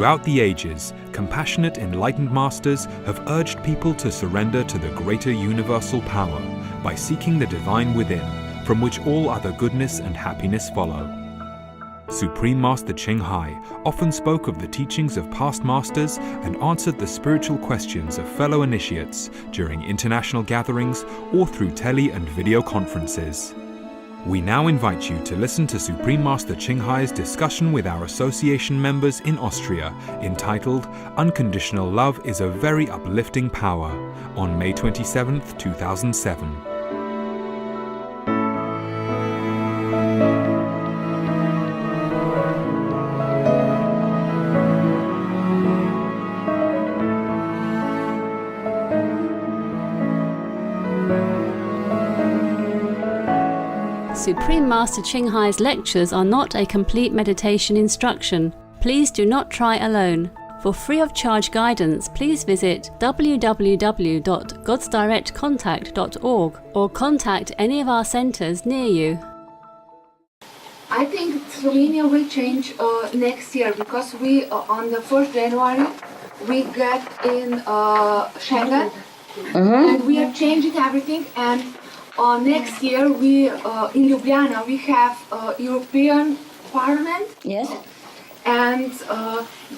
Throughout the ages, compassionate enlightened masters have urged people to surrender to the greater universal power by seeking the divine within, from which all other goodness and happiness follow. Supreme Master Ching Hai often spoke of the teachings of past masters and answered the spiritual questions of fellow initiates during international gatherings or through tele and video conferences. We now invite you to listen to Supreme Master Ching Hai's discussion with our association members in Austria, entitled Unconditional Love is a Very Uplifting Power, on May 27, 2007. Supreme Master Ching Hai's lectures are not a complete meditation instruction. Please do not try alone. For free of charge guidance, please visit www.godsdirectcontact.org or contact any of our centers near you. I think Slovenia will change next year because we on the 1st January we get in Schengen and we are changing everything, and next year we in Ljubljana we have European Parliament. Yes. And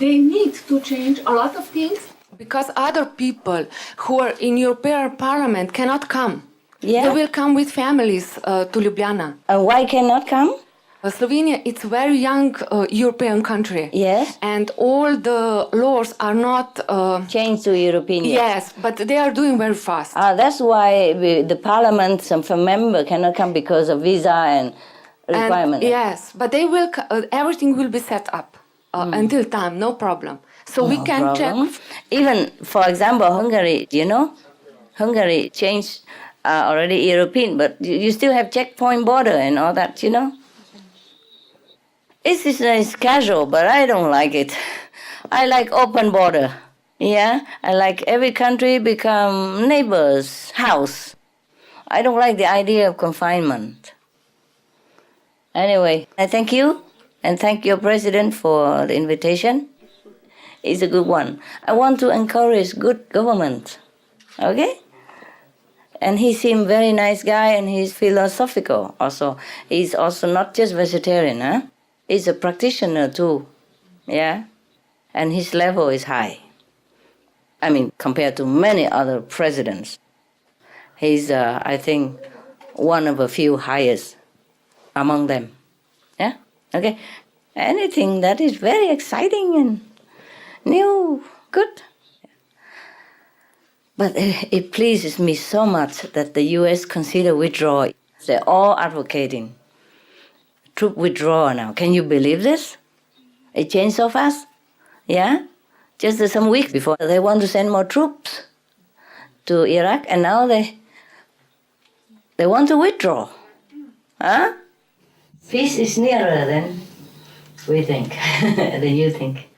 they need to change a lot of things because other people who are in European Parliament cannot come. Yeah. They will come with families to Ljubljana. Why cannot come? Slovenia, it's a very young European country. Yes. And all the laws are not changed to European. Yes, but they are doing very fast. That's why the parliament, some member cannot come because of visa and requirement. Yes, but they will. Everything will be set up until time, no problem. So we can check. Even, for example, Hungary. You know, Hungary changed already European, but you still have checkpoint border and all that. You know. It's casual, but I don't like it. I like open border. Yeah, I like every country become neighbor's house. I don't like the idea of confinement. Anyway, I thank you and thank your president for the invitation. It's a good one. I want to encourage good government. Okay? And he seemed very nice guy and he's philosophical also. He's also not just vegetarian, huh? He's a practitioner too, yeah? And his level is high. I mean, compared to many other presidents. He's, I think, one of a few highest among them, yeah? Okay? Anything that is very exciting and new, good. But it pleases me so much that the U.S. consider withdrawal. They're all advocating troop withdrawal now. Can you believe this? It changed so fast. Yeah? Just some weeks before, they want to send more troops to Iraq, and now they want to withdraw. Huh? Peace is nearer than we think, than you think.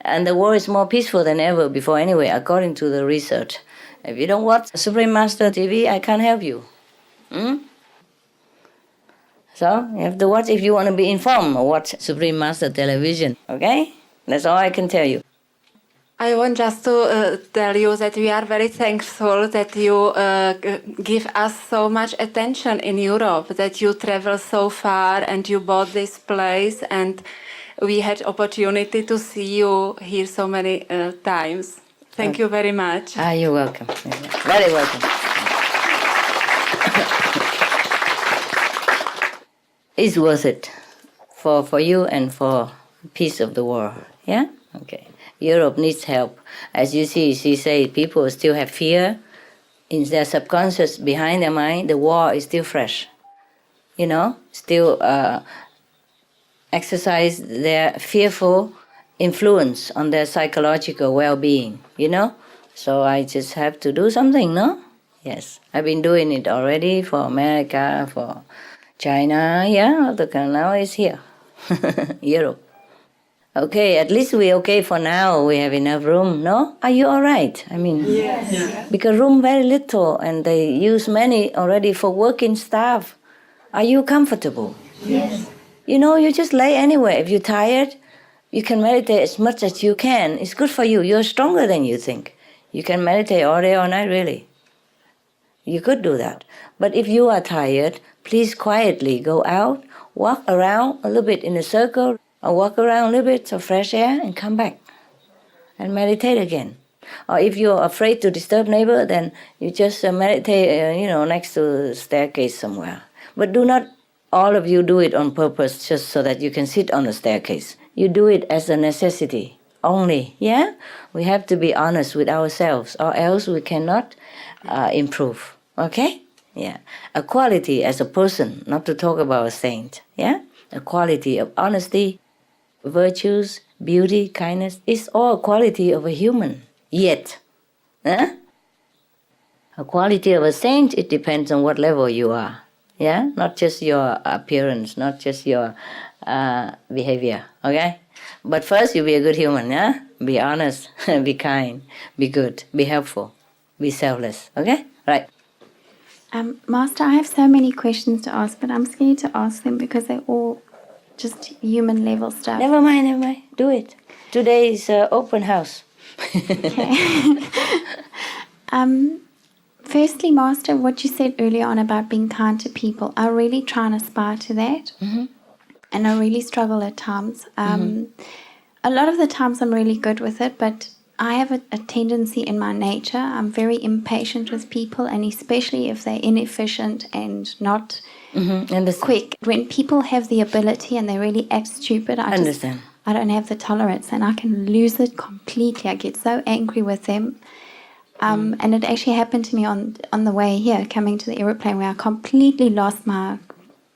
And the war is more peaceful than ever before anyway, according to the research. If you don't watch Supreme Master TV, I can't help you. So you have to watch if you want to be informed, or watch Supreme Master Television, okay? That's all I can tell you. I want just to tell you that we are very thankful that you give us so much attention in Europe, that you travel so far and you bought this place, and we had opportunity to see you here so many times. Thank you very much. You're welcome. Very welcome. It's worth it for you and for peace of the world. Yeah? Okay. Europe needs help. As you see, she said people still have fear. In their subconscious, behind their mind, the war is still fresh. You know? Still exercise their fearful influence on their psychological well-being. You know? So I just have to do something, no? Yes. I've been doing it already for America, for China, yeah, now it's here, Europe. Okay, at least we're okay for now. We have enough room, no? Are you all right? I mean, yes. Because room very little, and they use many already for working staff. Are you comfortable? Yes. You know, you just lay anywhere. If you're tired, You can meditate as much as you can. It's good for you. You're stronger than you think. You can meditate all day, all night, really. You could do that. But if you are tired, please quietly go out, walk around a little bit in a circle, or walk around a little bit of fresh air and come back and meditate again. Or if you're afraid to disturb neighbor, then you just meditate, next to the staircase somewhere. But do not all of you do it on purpose just so that you can sit on the staircase. You do it as a necessity only, yeah? We have to be honest with ourselves, or else we cannot improve, okay? Yeah. A quality as a person, not to talk about a saint, yeah? A quality of honesty, virtues, beauty, kindness, is all a quality of a human. Yet, a quality of a saint, it depends on what level you are, yeah? Not just your appearance, not just your behavior, okay? But first, you be a good human, yeah? Be honest, be kind, be good, be helpful, be selfless, okay? Right. Master, I have so many questions to ask, but I'm scared to ask them because they're all just human level stuff. Never mind, do it. Today is open house. Okay. Firstly, Master, what you said earlier on about being kind to people, I really try and aspire to that. Mm-hmm. And I really struggle at times. A lot of the times I'm really good with it, but I have a tendency in my nature. I'm very impatient with people, and especially if they're inefficient and not quick. When people have the ability and they really act stupid, I don't have the tolerance, and I can lose it completely. I get so angry with them. And it actually happened to me on the way here, coming to the aeroplane, where I completely lost my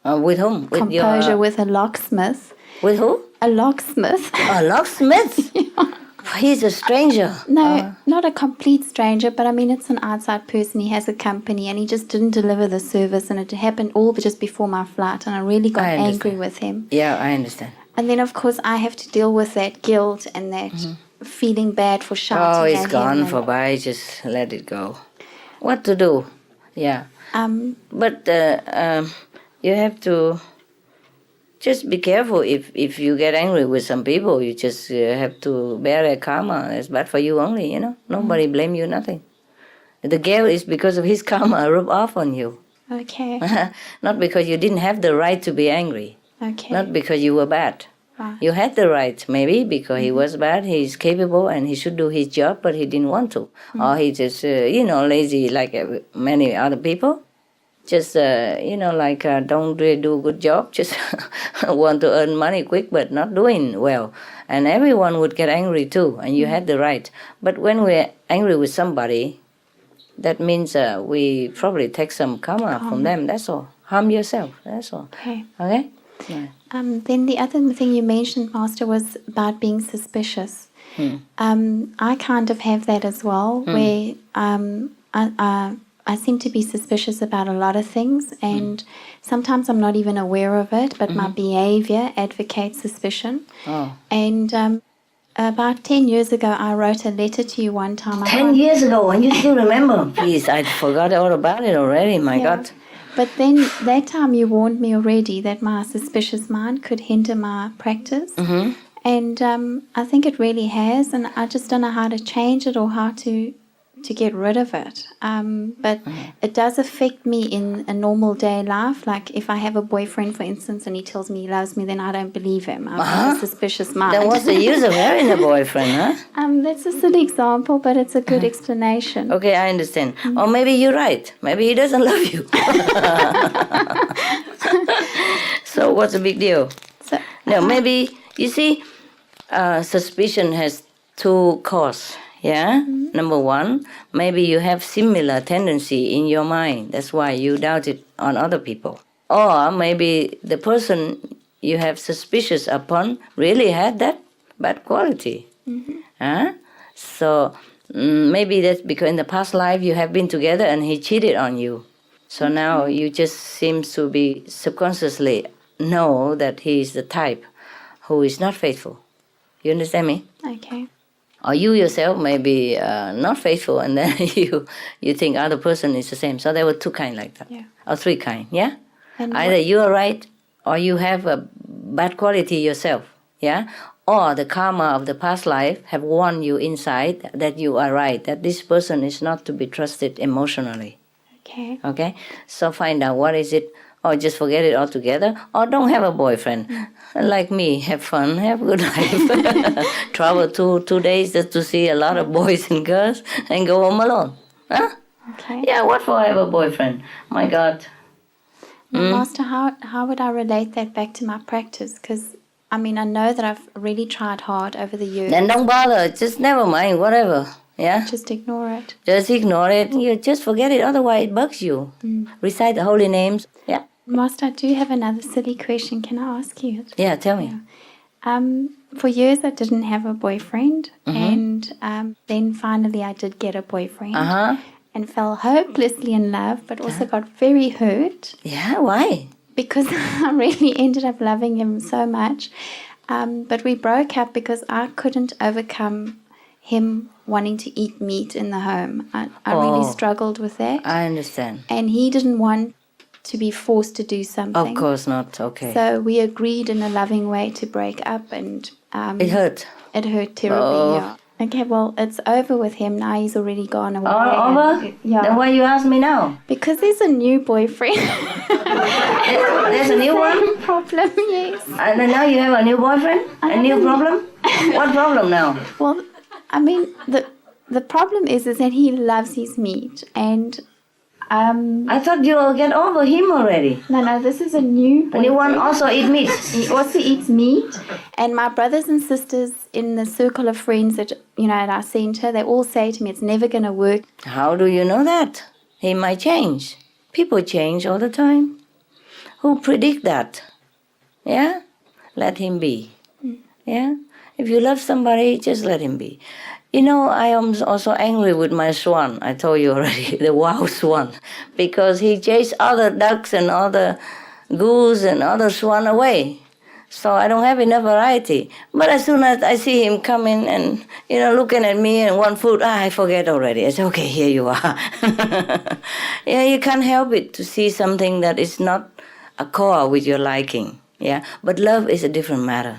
with whom? With composure with a locksmith. With who? A locksmith. A locksmith? Yeah. He's a stranger. No, not a complete stranger, but I mean, it's an outside person. He has a company, and he just didn't deliver the service, and it happened all just before my flight, and I really got angry with him. Yeah, I understand. And then, of course, I have to deal with that guilt and that feeling bad for shouting. Oh, it's gone for by. Just let it go. What to do? Yeah. But you have to just be careful. If you get angry with some people, you just have to bear their karma. It's bad for you only, Nobody blame you, nothing. The guilt is because of his karma rub off on you. Okay. Not because you didn't have the right to be angry. Okay. Not because you were bad. Wow. You had the right, maybe, because he was bad, he's capable, and he should do his job, but he didn't want to. Or he just, lazy like many other people. Just, don't really do a good job, just want to earn money quick, but not doing well. And everyone would get angry too, and you had the right. But when we're angry with somebody, that means we probably take some karma from them, that's all. Harm yourself, that's all. Okay. Okay? Yeah. Then the other thing you mentioned, Master, was about being suspicious. I kind of have that as well, where I seem to be suspicious about a lot of things, and sometimes I'm not even aware of it, but my behavior advocates suspicion. Oh. And about 10 years ago, I wrote a letter to you one time. 10 years ago, and you still remember? Please, I forgot all about it already, my God. But then that time you warned me already that my suspicious mind could hinder my practice. And I think it really has, and I just don't know how to change it or how to get rid of it. But it does affect me in a normal day life. Like if I have a boyfriend, for instance, and he tells me he loves me, then I don't believe him. I have a suspicious mind. Then what's the use of having a boyfriend, huh? That's just an example, but it's a good explanation. Okay, I understand. Or maybe you're right. Maybe he doesn't love you. So what's the big deal? No, maybe, you see, suspicion has two causes. Yeah? Number one, maybe you have similar tendency in your mind. That's why you doubt it on other people. Or maybe the person you have suspicious upon really had that bad quality. Huh? So maybe that's because in the past life you have been together and he cheated on you. So now you just seem to be subconsciously know that he is the type who is not faithful. You understand me? Okay. Or you yourself may be not faithful, and then you think other person is the same. So there were two kinds like that. Yeah. Or three kinds, yeah? And either you are right, or you have a bad quality yourself, yeah? or the karma of the past life have warned you inside that you are right, that this person is not to be trusted emotionally. Okay. Okay? So find out what is it, or just forget it altogether, or don't have a boyfriend. Like me, have fun, have a good life. Travel 2 days just to see a lot of boys and girls and go home alone. Huh? Okay. Yeah, what for have a boyfriend? My God. Now, Master, how would I relate that back to my practice? Because, I mean, I know that I've really tried hard over the years. Then don't bother, just never mind, whatever. Yeah? Just ignore it. Just ignore it. You just forget it, otherwise it bugs you. Recite the holy names. Yeah. Master, I do have another silly question. Can I ask you it? Yeah, tell me. For years, I didn't have a boyfriend. And then finally, I did get a boyfriend. Uh-huh. And fell hopelessly in love, but also got very hurt. Yeah, why? Because I really ended up loving him so much. But we broke up because I couldn't overcome him wanting to eat meat in the home. I really struggled with that. I understand. And he didn't want to be forced to do something. Of course not, okay. So we agreed in a loving way to break up, and It hurt. it hurt terribly. Oh. Yeah. Okay, well, it's over with him now. He's already gone away. Oh, over? Yeah. Then why you ask me now? Because there's a new boyfriend. There's a new one? Problem, yes. And then now you have a new boyfriend? A new problem? What problem now? Well, I mean, the problem is that he loves his meat, and I thought you will get over him already. no, this is a new The new one also eat meat. He also eats meat, and my brothers and sisters in the circle of friends that at our center, they all say to me, "It's never going to work." How do you know that? He might change. People change all the time. Who predict that? Yeah? Let him be. Yeah? If you love somebody, just let him be. I am also angry with my swan, I told you already, the wild swan, because he chased other ducks and other goose and other swan away. So I don't have enough variety. But as soon as I see him coming and, looking at me and want food, I forget already. I say, okay, here you are. Yeah, you can't help it to see something that is not accord with your liking. Yeah, but love is a different matter.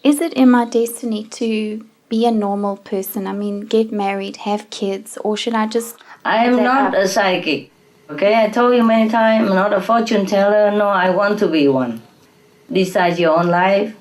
Is it in my destiny to be a normal person? I mean, get married, have kids, or should I just... I am not a psychic. Okay, I told you many times, I'm not a fortune teller. No, I want to be one. Decide your own life.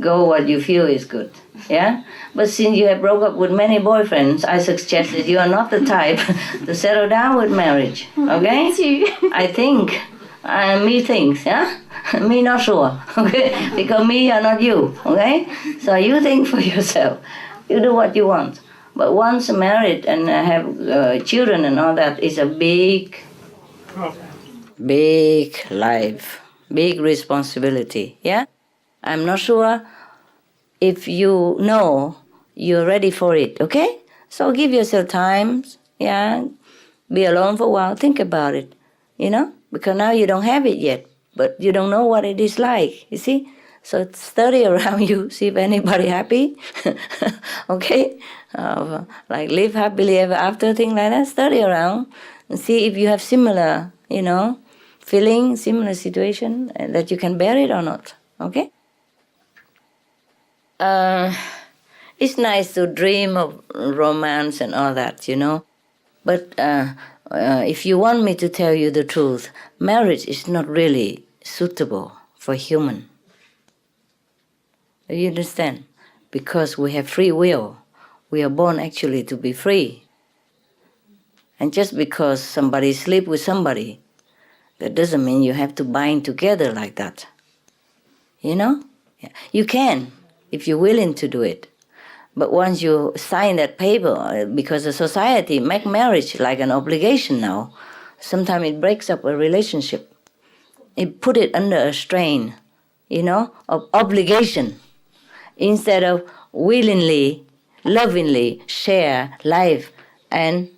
Go what you feel is good. Yeah? But since you have broke up with many boyfriends, I suggest that you are not the type to settle down with marriage. Okay? Me too. I think. Me thinks, yeah? Me not sure, okay? Because me are not you, okay? So you think for yourself. You do what you want. But once married and have children and all that is a big life, big responsibility, yeah? I'm not sure if you know you're ready for it, okay? So give yourself time, yeah? Be alone for a while, think about it, Because now you don't have it yet, but you don't know what it is like, you see? So study around you, see if anybody happy, okay? Like live happily ever after, thing like that. Study around and see if you have similar, feeling, similar situation, that you can bear it or not, okay? It's nice to dream of romance and all that, But if you want me to tell you the truth, marriage is not really suitable for human. You understand? Because we have free will. We are born actually to be free. And just because somebody sleeps with somebody, that doesn't mean you have to bind together like that. Yeah. You can, if you're willing to do it. But once you sign that paper, because the society make marriage like an obligation now, sometimes it breaks up a relationship. It put it under a strain, of obligation, instead of willingly, lovingly share life and,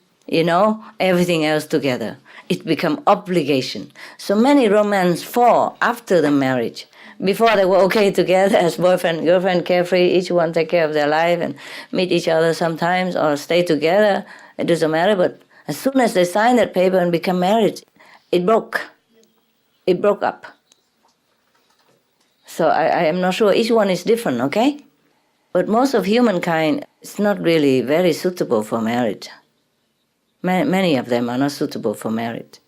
everything else together. It become obligation. So many romance fall after the marriage. Before they were okay together as boyfriend and girlfriend, carefree, each one take care of their life and meet each other sometimes or stay together, it doesn't matter. But as soon as they sign that paper and become married, it broke. It broke up. So I am not sure. Each one is different, okay? But most of humankind is not really very suitable for marriage. Many of them are not suitable for marriage.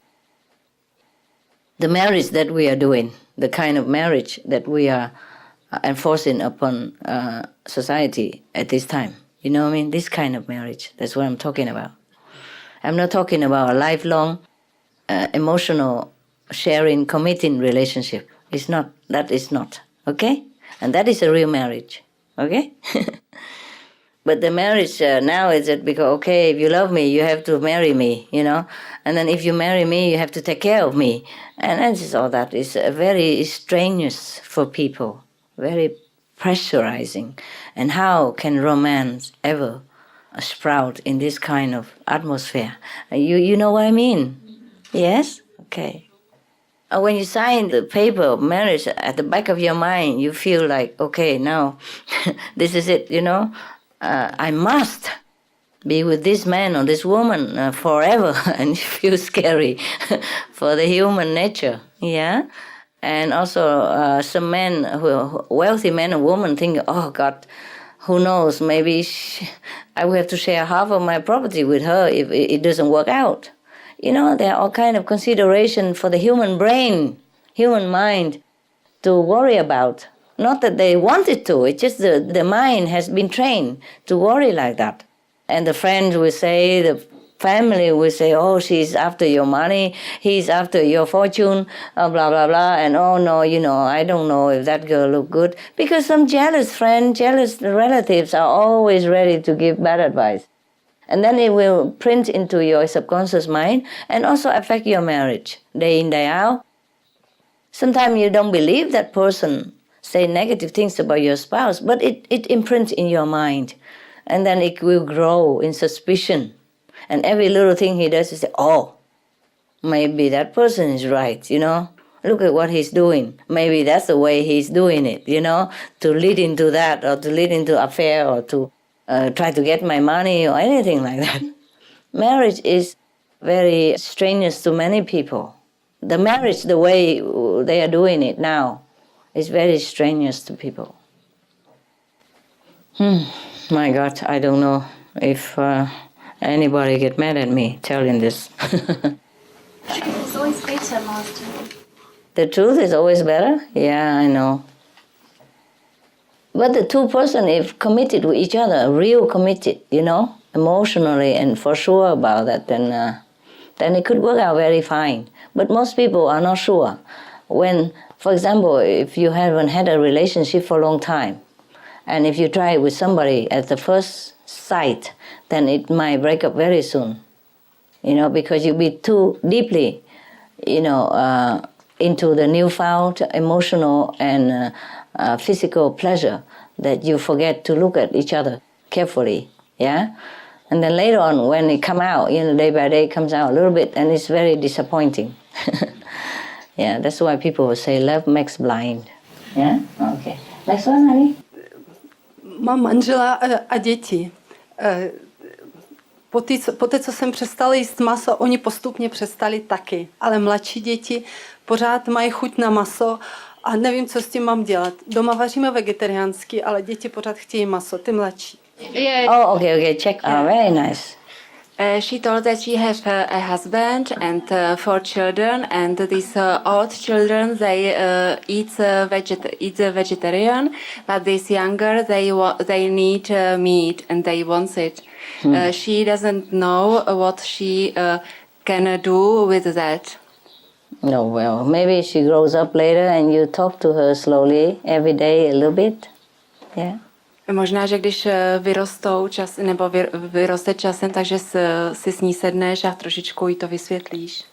The marriage that we are doing, the kind of marriage that we are enforcing upon society at this time, you know what I mean? This kind of marriage, that's what I'm talking about. I'm not talking about a lifelong, emotional, sharing, committing relationship. It's not, that is not, okay? And that is a real marriage, okay? But the marriage now is that because, okay, if you love me, you have to marry me, you know? And then if you marry me, you have to take care of me. And that's just all that. It's very strenuous for people, very pressurizing. And how can romance ever sprout in this kind of atmosphere? You know what I mean? Yes? Okay. When you sign the paper of marriage, at the back of your mind, you feel like, okay, now this is it, you know? I must be with this man or this woman forever, and you feel scary for the human nature, yeah? And also some men, wealthy men and women think, oh God, who knows, maybe I will have to share half of my property with her if it doesn't work out. You know, there are all kinds of consideration for the human brain, human mind to worry about. Not that they wanted to, it's just the mind has been trained to worry like that. And the friends will say, the family will say, oh, she's after your money, he's after your fortune, blah, blah, blah. And oh, no, you know, I don't know if that girl look good. Because some jealous friends, jealous relatives are always ready to give bad advice. And then it will print into your subconscious mind and also affect your marriage, day in, day out. Sometimes you don't believe that person say negative things about your spouse, but it imprints in your mind. And then it will grow in suspicion. And every little thing he does, you say, oh, maybe that person is right, you know? Look at what he's doing. Maybe that's the way he's doing it, you know? To lead into that, or to lead into affair, or to try to get my money, or anything like that. Marriage is very strenuous to many people. The marriage, the way they are doing it now, is very strenuous to people. My God, I don't know if anybody get mad at me telling this. It's always better, Master. The truth is always better? Yeah, I know. But the two person, if committed with each other, real committed, you know, emotionally and for sure about that, then it could work out very fine. But most people are not sure. When, for example, if you haven't had a relationship for a long time, and if you try it with somebody at the first sight, then it might break up very soon. You know, because you'll be too deeply, you know, into the newfound emotional and physical pleasure that you forget to look at each other carefully, yeah? And then later on, when it come out, you know, day by day, it comes out a little bit, and it's very disappointing. Yeah, that's why people will say love makes blind. Yeah? Okay. Next one, honey. Mám manžela a děti. Poté, co jsem přestala jíst maso, oni postupně přestali taky. Ale mladší děti pořád mají chuť na maso a nevím, co s tím mám dělat. Doma vaříme vegetariánsky, ale děti pořád chtějí maso, ty mladší. Oh, okay, check. Oh, very nice. She told that she has a husband and 4 children, and these old children they eat vegetarian, but these younger they need meat and they want it. She doesn't know what she can do with that. No, well, maybe she grows up later and you talk to her slowly every day a little bit. Yeah. Možná, že když vyrostou nebo vyroste časem, takže si s ní sedneš a trošičku jí to vysvětlíš.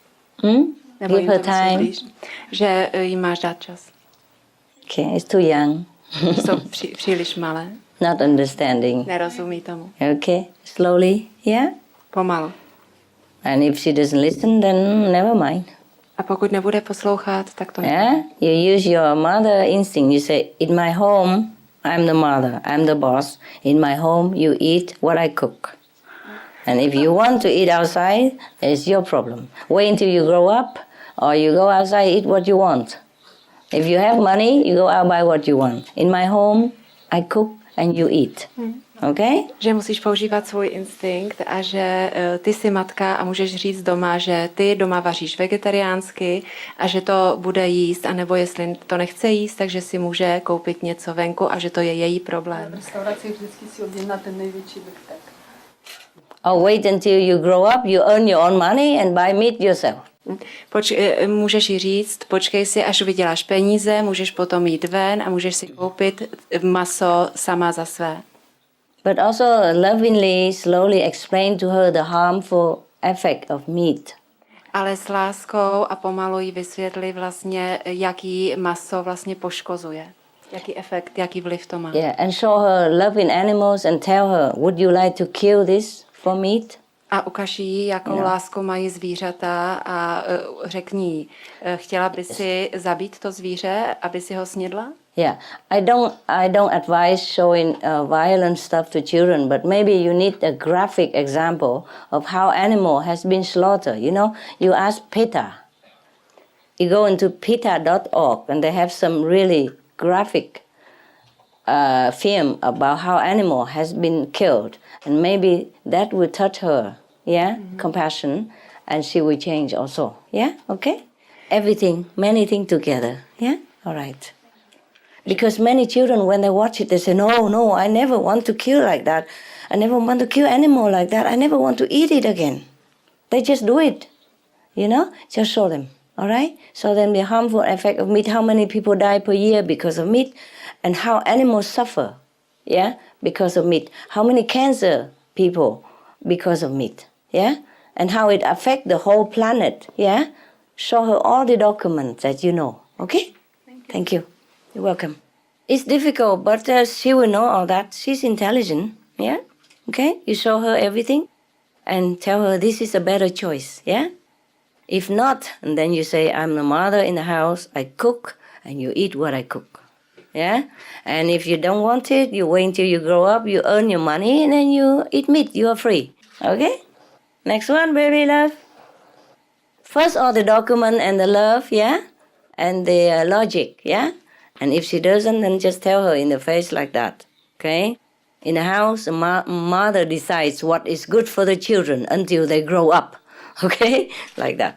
Nebo Give her time. Že jí máš dát čas. Okay, it's too young. Jsou příliš malé. Not understanding. Nerozumí tomu. Okay, slowly, yeah? Pomalu. And if she doesn't listen, then never mind. A pokud nebude poslouchat, tak to Yeah? You use your mother instinct. You say, in my home, I'm the mother, I'm the boss. In my home, you eat what I cook. And if you want to eat outside, it's your problem. Wait until you grow up, or you go outside, eat what you want. If you have money, you go out buy what you want. In my home, I cook and you eat. Okay? Že musíš používat svůj instinkt a že ty jsi matka a můžeš říct doma, že ty doma vaříš vegetariánsky a že to bude jíst, anebo jestli to nechce jíst, takže si může koupit něco venku a že to je její problém. V restauraci vždycky si objedná ten největší biftek. Or wait until you grow up, you earn your own money and buy meat yourself. Můžeš jí říct, počkej si, až vyděláš peníze, můžeš potom jít ven a můžeš si koupit maso sama za své. But also lovingly, slowly explain to her the harmful effect of meat. Ale s láskou a pomalu jí vysvětli vlastně, jaký maso vlastně poškozuje. Jaký efekt, jaký vliv to má. Yeah, and show her loving animals and tell her, would you like to kill this for meat? A ukaž jí, jakou lásku mají zvířata a řekni jí, chtěla by si zabít to zvíře, aby si ho snědla? Yeah, I don't advise showing violent stuff to children, but maybe you need a graphic example of how animal has been slaughtered. You know, you ask PETA. You go into PETA.org and they have some really graphic film about how animal has been killed, and maybe that will touch her. Yeah, compassion, and she will change also. Yeah, okay. Everything, many things together. Yeah, all right. Because many children, when they watch it, they say, no, I never want to kill like that. I never want to kill animal like that. I never want to eat it again. They just do it, you know? Just show them, all right? Show them the harmful effect of meat, how many people die per year because of meat, and how animals suffer, yeah, because of meat. How many cancer people because of meat, yeah? And how it affects the whole planet, yeah? Show her all the documents that you know, okay? Thank you. You're welcome. It's difficult, but she will know all that. She's intelligent, yeah? Okay? You show her everything and tell her this is a better choice, yeah? If not, and then you say, I'm the mother in the house, I cook, and you eat what I cook, yeah? And if you don't want it, you wait until you grow up, you earn your money, and then you eat meat. You are free, okay? Next one, baby love. First, all the document and the love, yeah? And the logic, yeah? And if she doesn't, then just tell her in the face like that, okay? In the house, a mother decides what is good for the children until they grow up, okay? Like that.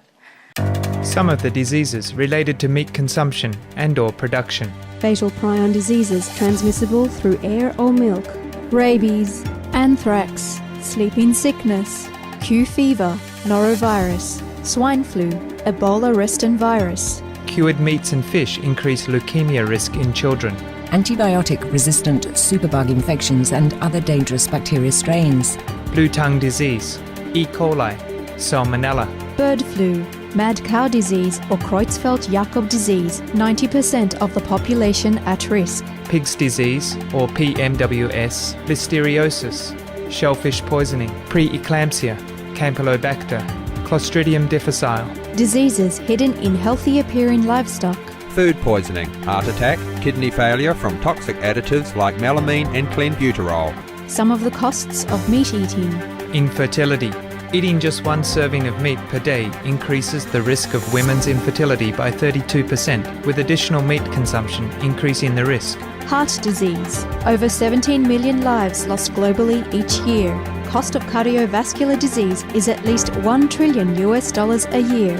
Some of the diseases related to meat consumption and/or production. Fatal prion diseases transmissible through air or milk. Rabies, anthrax, sleeping sickness, Q fever, norovirus, swine flu, Ebola reston virus. Cured meats and fish increase leukemia risk in children. Antibiotic-resistant superbug infections and other dangerous bacteria strains. Blue tongue disease, E. coli, Salmonella. Bird flu, mad cow disease or Creutzfeldt-Jakob disease, 90% of the population at risk. Pig's disease or PMWS, Listeriosis, shellfish poisoning, preeclampsia, Campylobacter, Clostridium difficile. Diseases hidden in healthy appearing livestock. Food poisoning, heart attack, kidney failure from toxic additives like melamine and clenbuterol. Some of the costs of meat eating. Infertility. Eating just one serving of meat per day increases the risk of women's infertility by 32%, with additional meat consumption increasing the risk. Heart disease. Over 17 million lives lost globally each year. Cost of cardiovascular disease is at least $1 trillion a year.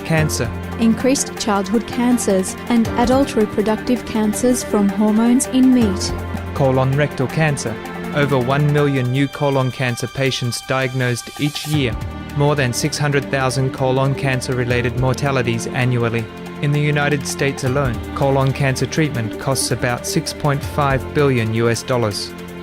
Cancer. Increased childhood cancers and adult reproductive cancers from hormones in meat. Colon rectal cancer. Over 1 million new colon cancer patients diagnosed each year. More than 600,000 colon cancer-related mortalities annually. In the United States alone, colon cancer treatment costs about $6.5 billion.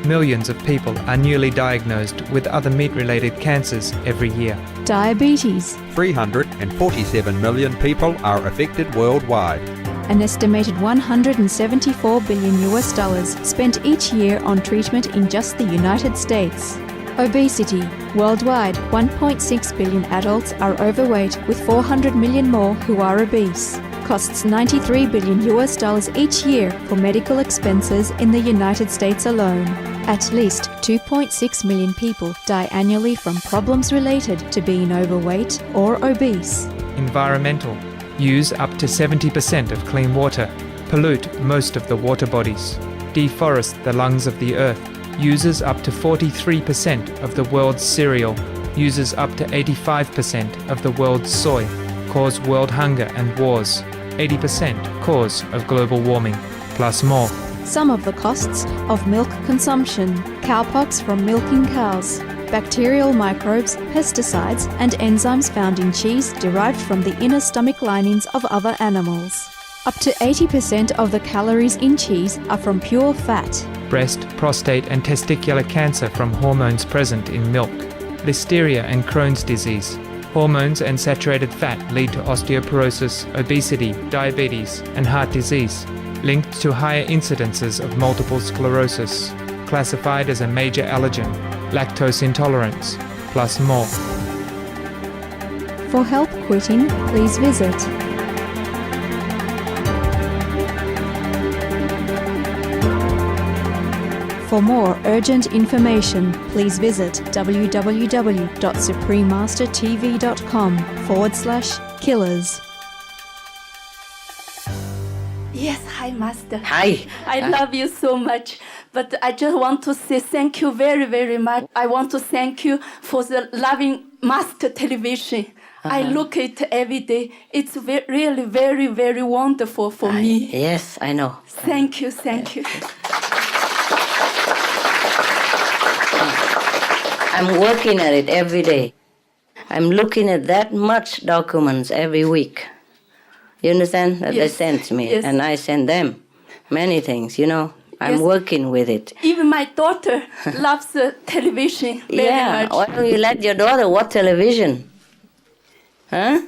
Millions of people are newly diagnosed with other meat-related cancers every year. Diabetes. 347 million people are affected worldwide. An estimated $174 billion spent each year on treatment in just the United States. Obesity. Worldwide, 1.6 billion adults are overweight, with 400 million more who are obese. Costs $93 billion each year for medical expenses in the United States alone. At least 2.6 million people die annually from problems related to being overweight or obese. Environmental. use up to 70% of clean water, pollute most of the water bodies, deforest the lungs of the earth, uses up to 43% of the world's cereal, uses up to 85% of the world's soy, cause world hunger and wars, 80% cause of global warming, plus more. Some of the costs of milk consumption: cowpox from milking cows, bacterial microbes, pesticides, and enzymes found in cheese derived from the inner stomach linings of other animals. Up to 80% of the calories in cheese are from pure fat. Breast, prostate, and testicular cancer from hormones present in milk, listeria and Crohn's disease. Hormones and saturated fat lead to osteoporosis, obesity, diabetes, and heart disease, linked to higher incidences of multiple sclerosis, classified as a major allergen, lactose intolerance, plus more. For help quitting, please visit For more urgent information, please visit www.suprememastertv.com/killers. Yes, hi, Master. Hi. I love you so much. But I just want to say thank you very, very much. I want to thank you for the loving Master television. I look at it every day. It's really very, very wonderful for me. Yes, I know. Thank you, thank you. I'm working at it every day. I'm looking at that much documents every week. You understand? That they send me, and I send them many things, you know. I'm working with it. Even my daughter loves the television very much. Why don't you let your daughter watch television? Huh?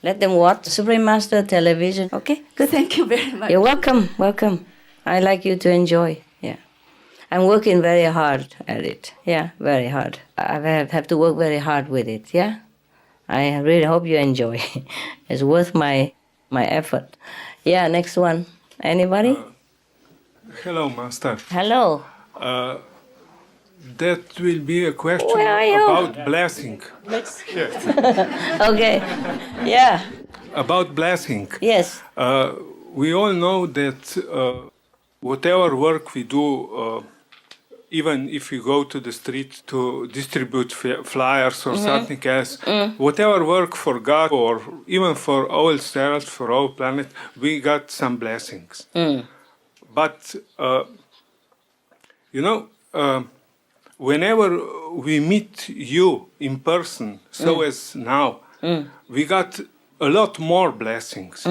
Let them watch Supreme Master television, okay? Good. Thank you very much. You're welcome, welcome. I like you to enjoy, yeah. I'm working very hard at it, yeah, very hard. I have to work very hard with it, yeah? I really hope you enjoy. It's worth my effort. Yeah, next one. Anybody? Hello, Master. Hello. That will be a question Where are you? about blessing. Okay. Yeah. About blessing. Yes. We all know that whatever work we do, even if we go to the street to distribute flyers or something else, whatever work for God or even for ourselves, for our planet, we got some blessings. But, you know, whenever we meet you in person, so as now, we got a lot more blessings.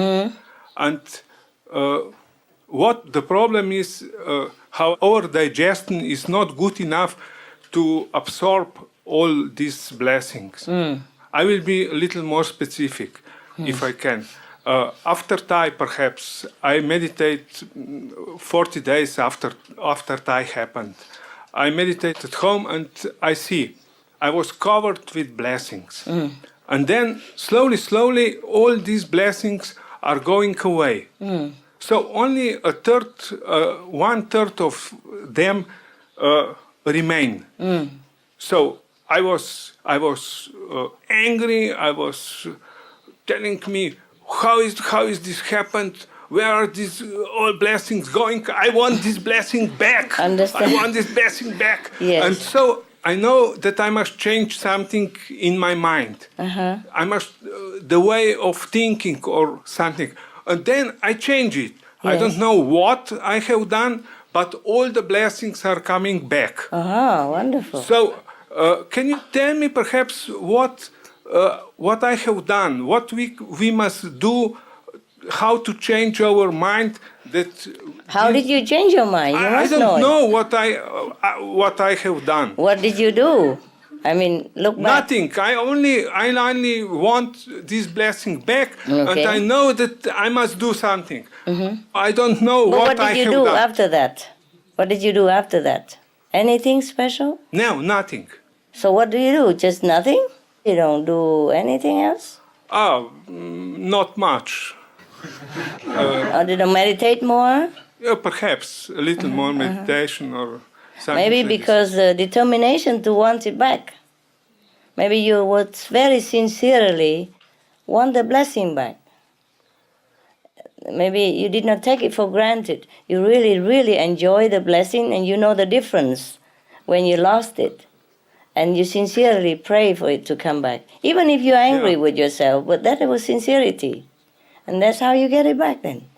And what the problem is, how our digestion is not good enough to absorb all these blessings. I will be a little more specific, if I can. After Thai, perhaps, I meditate 40 days after Thai happened. I meditate at home and I see I was covered with blessings. And then slowly, slowly, all these blessings are going away. So only one third of them remain. So I was angry. I was telling me, how is this happened? Where are these all blessings going? I want this blessing back. Understand. I want this blessing back. Yes. And so I know that I must change something in my mind. I must the way of thinking or something. And then I change it. Yes. I don't know what I have done, but all the blessings are coming back. Wonderful. So can you tell me perhaps what I have done, what we must do, how to change our mind? How did you change your mind? You I must don't know what I have done. What did you do? I mean, look back. Nothing. I only want this blessing back, and I know that I must do something. I don't know what I have done. What did you do after that? What did you do after that? Anything special? No, nothing. So what do you do? Just nothing? You don't do anything else? Not much. Or did you meditate more? Perhaps a little more meditation or something. Maybe like because the determination to want it back. Maybe you would very sincerely want the blessing back. maybe you did not take it for granted. You really, really enjoy the blessing, and you know the difference when you lost it. And you sincerely pray for it to come back. Even if you're angry with yourself, but that was sincerity. And that's how you get it back then.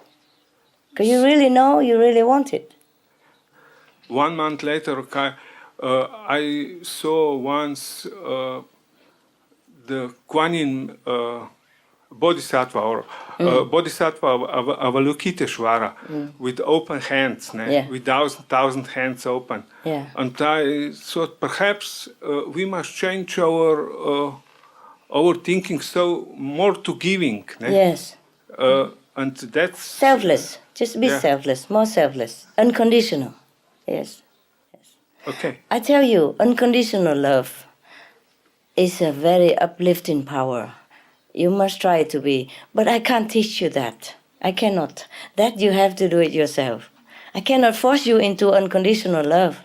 Because you really know, you really want it. 1 month later, I saw once the Kuan Yin Bodhisattva, or Bodhisattva Avalokiteshvara, with open hands, with thousand hands open. Yeah. And I thought perhaps we must change our thinking so more to giving. Yes. And that's selfless. Just be selfless, more selfless, unconditional. Yes. Okay. I tell you, unconditional love is a very uplifting power. You must try to be. But I can't teach you that. I cannot. That you have to do it yourself. I cannot force you into unconditional love.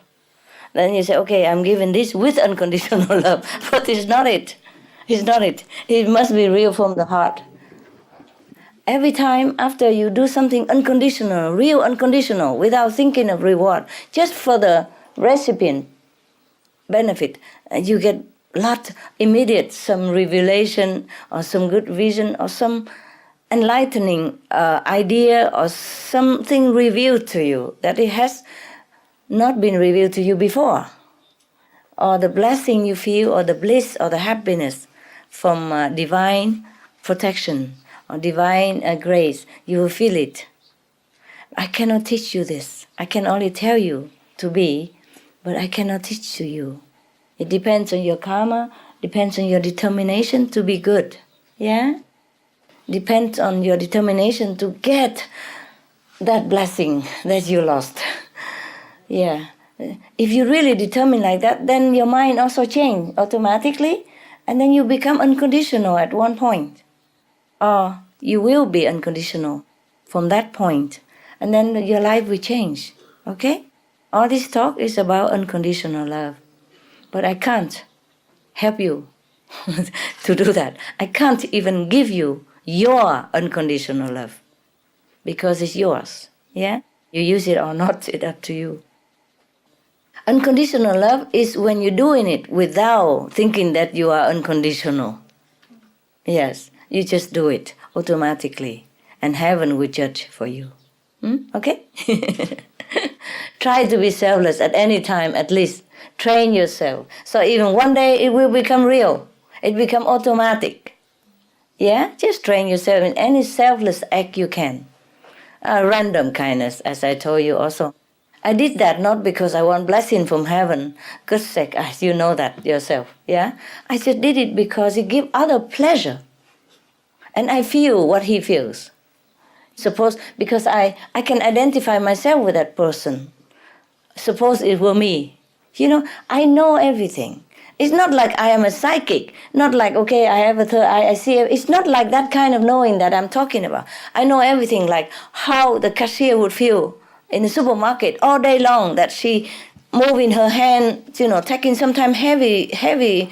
Then you say, okay, I'm giving this with unconditional love. But it's not it. It's not it. It must be real from the heart. Every time after you do something unconditional, real unconditional, without thinking of reward, just for the recipient benefit, you get lot immediate, some revelation or some good vision or some enlightening idea or something revealed to you that it has not been revealed to you before. Or the blessing you feel, or the bliss or the happiness from divine protection or divine grace, you will feel it. I cannot teach you this. I can only tell you to be, but I cannot teach to you. It depends on your karma, depends on your determination to be good. Yeah? Depends on your determination to get that blessing that you lost. Yeah. If you really determine like that, then your mind also change automatically, and then you become unconditional at one point. Or you will be unconditional from that point, and then your life will change. Okay? All this talk is about unconditional love. But I can't help you to do that. I can't even give you your unconditional love because it's yours. Yeah? You use it or not, it's up to you. Unconditional love is when you're doing it without thinking that you are unconditional. Yes, you just do it automatically, and heaven will judge for you. Okay? Try to be selfless at any time, at least. Train yourself. So even one day it will become real. It become automatic. Yeah? Just train yourself in any selfless act you can. Random kindness, as I told you also. I did that not because I want blessing from heaven. God's sake, you know that yourself. Yeah? I just did it because it gives other pleasure. And I feel what he feels. Suppose, because I can identify myself with that person. Suppose it were me. You know, I know everything. It's not like I am a psychic. Not like, okay, I have a third eye, I see. It's not like that kind of knowing that I'm talking about. I know everything, like how the cashier would feel in the supermarket all day long, that she moving her hand, you know, taking sometimes heavy,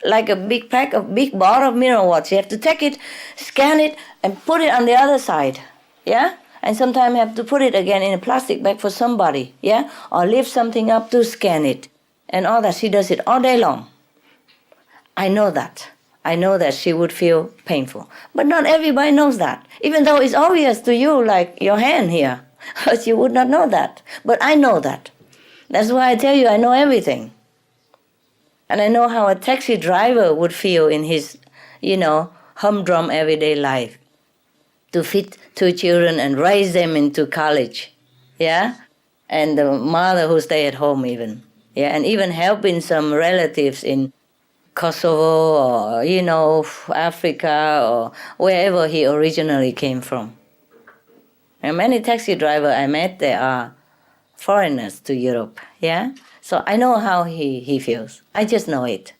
like a big pack of big bottle of mineral water. You have to take it, scan it, and put it on the other side. Yeah? And sometimes have to put it again in a plastic bag for somebody, yeah? Or lift something up to scan it. And all that, she does it all day long. I know that. I know that she would feel painful. But not everybody knows that. Even though it's obvious to you, like your hand here. But you would not know that. But I know that. That's why I tell you, I know everything. And I know how a taxi driver would feel in his, you know, humdrum everyday life. To feed 2 children and raise them into college, yeah? And the mother who stay at home even, yeah? And even helping some relatives in Kosovo or, you know, Africa or wherever he originally came from. And many taxi drivers I met, they are foreigners to Europe, yeah? So I know how he feels. I just know it.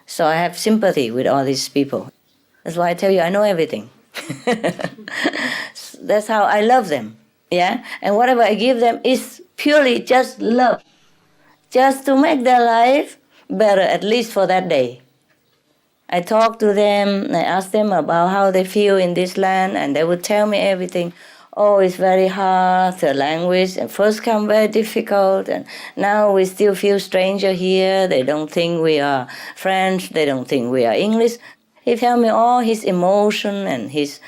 So I have sympathy with all these people. That's why I tell you, I know everything. That's how I love them, yeah? And whatever I give them is purely just love, just to make their life better, at least for that day. I talk to them, I ask them about how they feel in this land, and they would tell me everything. Oh, it's very hard, the language, and first come very difficult, and now we still feel stranger here. They don't think we are French, they don't think we are English. He tell me all his emotion and his